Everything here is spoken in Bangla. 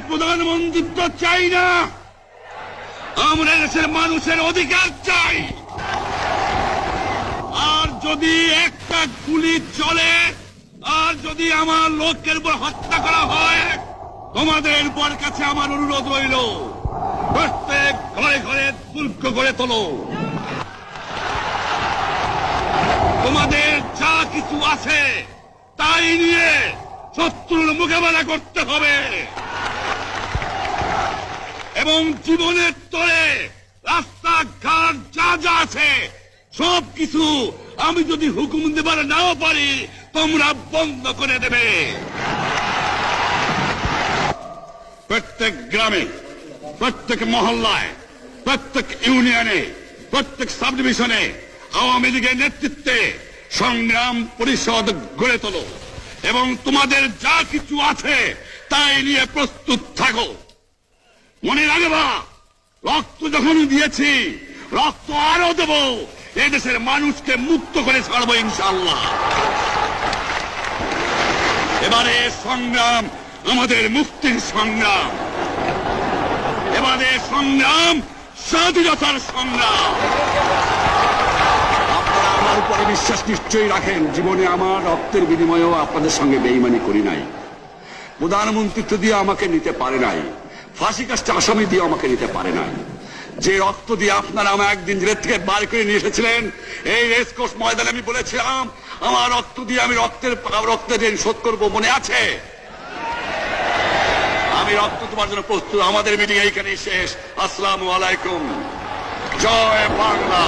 প্রধানমন্ত্রী চাই না, আমরা দেশের মানুষের অধিকার চাই। আর যদি একটা গুলি চলে, আর যদি আমার লোকের উপর হত্যা করা হয়, তোমাদের উপর কাছে আমার অনুরোধ রইল, প্রত্যেক ঘরে ঘরে দুর্গ গড়ে তোলো। তোমাদের যা কিছু আছে তাই নিয়ে শত্রুর মোকাবেলা করতে হবে, এবং জীবনের তরে রাস্তাঘাট যা যা আছে সবকিছু আমি যদি হুকুম দেবার নাও পারি, তোমরা বন্ধ করে দেবে। প্রত্যেক গ্রামে, প্রত্যেক মহল্লায়, প্রত্যেক ইউনিয়নে, প্রত্যেক সাব ডিভিশনে আওয়ামী লীগের নেতৃত্বে সংগ্রাম পরিষদ গড়ে তোলো, এবং তোমাদের যা কিছু আছে তাই নিয়ে প্রস্তুত থাকো। মনে রাখবা, রক্ত যখন দিয়েছি, রক্ত আরো দেব, এদেশের মানুষকে মুক্ত করে ছাড়বো ইনশাআল্লাহ। এবারে সংগ্রাম আমাদের মুক্তির সংগ্রাম, এবারে সংগ্রাম স্বাধীনতার সংগ্রাম। আপনারা আমার উপরে বিশ্বাস নিশ্চয়ই রাখেন। জীবনে আমার রক্তের বিনিময়েও আপনাদের সঙ্গে বেইমানি করি নাই। প্রধানমন্ত্রিত্ব দিয়ে আমাকে নিতে পারে নাই, ফাঁসি কাস্টে আসামি দিয়ে আমাকে নিতে পারে নাই। যে রক্ত দিয়ে আপনারা আমার একদিন জেলের থেকে বার করে নিয়ে এসেছিলেন, এই রেসকোর্স ময়দানে আমি বলেছিলাম আমার রক্ত দিয়ে আমি রক্তের ঋণ শোধ করবো, মনে আছে? আমি রক্ত তোমার জন্য প্রস্তুত। আমাদের মিটিং এইখানেই শেষ। আসসালামু আলাইকুম। জয় বাংলা।